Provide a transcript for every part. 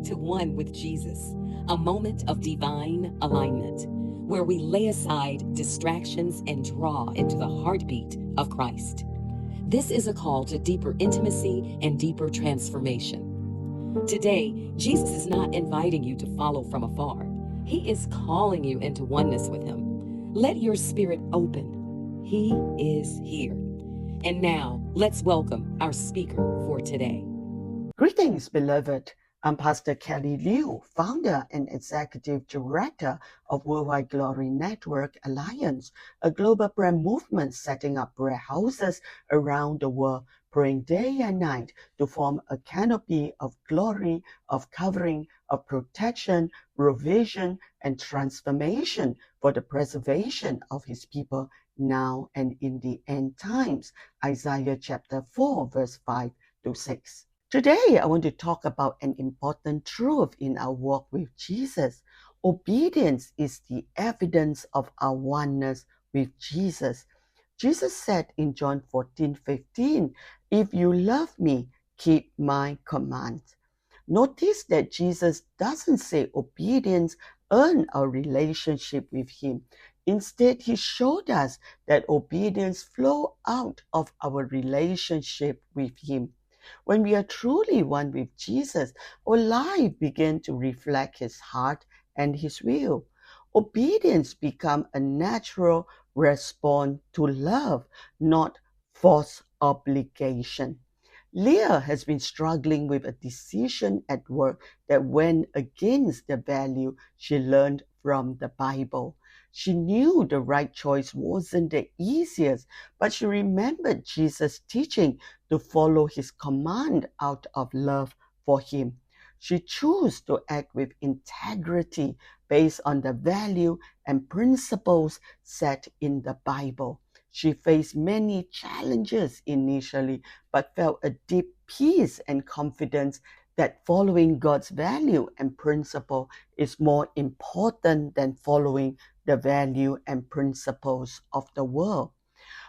into one with Jesus, a moment of divine alignment where we lay aside distractions and draw into the heartbeat of Christ. This is a call to deeper intimacy and deeper transformation. Today, Jesus is not inviting you to follow from afar. He is calling you into oneness with Him. Let your spirit open. He is here. And now, let's welcome our speaker for today. Greetings, beloved. I'm Pastor Kelly Liu, founder and executive director of Worldwide Glory Network Alliance, a global prayer movement setting up prayer houses around the world, praying day and night to form a canopy of glory, of covering, of protection, provision, and transformation for the preservation of His people now and in the end times. Isaiah chapter 4, verse 5 to 6. Today, I want to talk about an important truth in our walk with Jesus. Obedience is the evidence of our oneness with Jesus. Jesus said in John 14:15, "If you love me, keep my commands." Notice that Jesus doesn't say obedience earn our relationship with Him. Instead, He showed us that obedience flows out of our relationship with Him. When we are truly one with Jesus, our life begins to reflect His heart and His will. Obedience becomes a natural response to love, not forced obligation. Leah has been struggling with a decision at work that went against the value she learned from the Bible. She knew the right choice wasn't the easiest, but she remembered Jesus' teaching to follow His command out of love for Him. She chose to act with integrity based on the value and principles set in the Bible. She faced many challenges initially, but felt a deep peace and confidence that following God's value and principle is more important than following the value and principles of the world.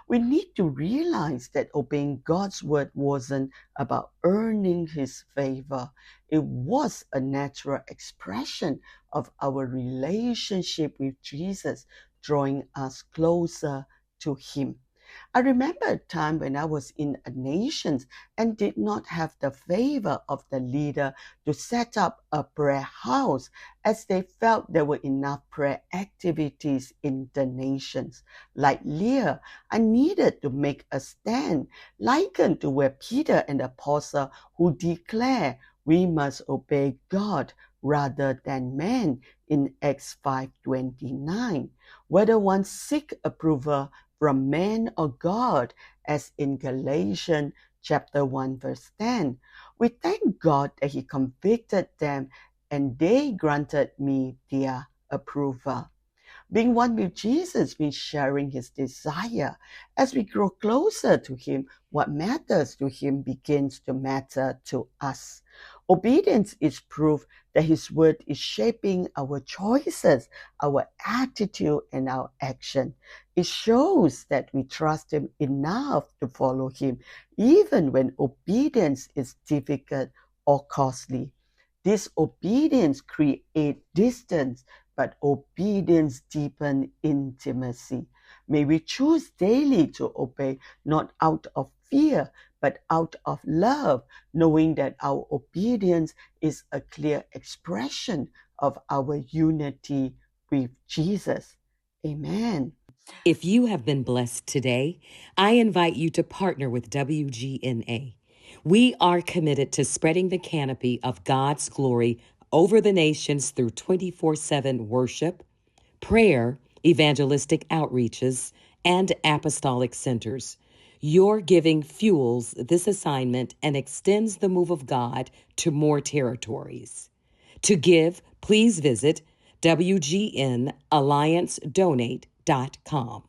We need to realize that obeying God's word wasn't about earning His favor. It was a natural expression of our relationship with Jesus, drawing us closer to Him. I remember a time when I was in a nation and did not have the favor of the leader to set up a prayer house, as they felt there were enough prayer activities in the nations. Like Leah, I needed to make a stand, likened to where Peter and the apostle who declare we must obey God rather than man in Acts 5:29. Whether one seek approval from man or God, as in Galatians chapter 1 verse 10. We thank God that He convicted them and they granted me their approval. Being one with Jesus means sharing His desire. As we grow closer to Him, what matters to Him begins to matter to us. Obedience is proof that His word is shaping our choices, our attitude, and our action. It shows that we trust Him enough to follow Him, even when obedience is difficult or costly. Disobedience creates distance, but obedience deepens intimacy. May we choose daily to obey, not out of fear, but out of love, knowing that our obedience is a clear expression of our unity with Jesus. Amen. If you have been blessed today, I invite you to partner with WGNA. We are committed to spreading the canopy of God's glory over the nations through 24/7 worship, prayer, evangelistic outreaches, and apostolic centers. Your giving fuels this assignment and extends the move of God to more territories. To give, please visit WGNAllianceDonate.com.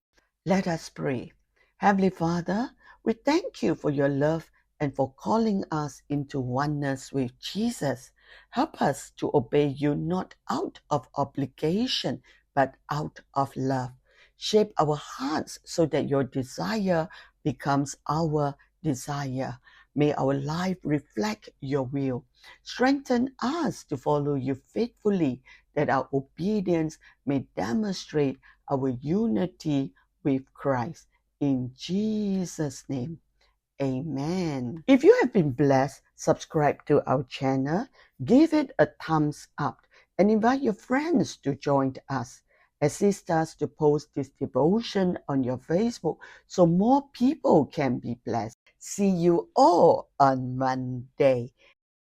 Let us pray. Heavenly Father, we thank You for Your love and for calling us into oneness with Jesus. Help us to obey You not out of obligation, but out of love. Shape our hearts so that Your desire becomes our desire. May our life reflect your will. Strengthen us to follow you faithfully, that our obedience may demonstrate our unity with Christ. In Jesus' name, amen. If you have been blessed, subscribe to our channel, give it a thumbs up, and invite your friends to join us. Assist us to post this devotion on your Facebook so more people can be blessed. See you all on Monday.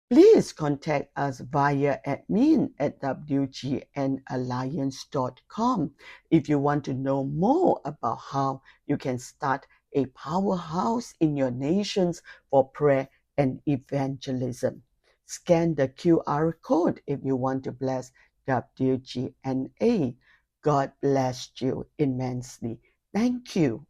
Please contact us via admin@wgnalliance.com if you want to know more about how you can start a powerhouse in your nations for prayer and evangelism. Scan the QR code if you want to bless WGNA. God bless you immensely. Thank you.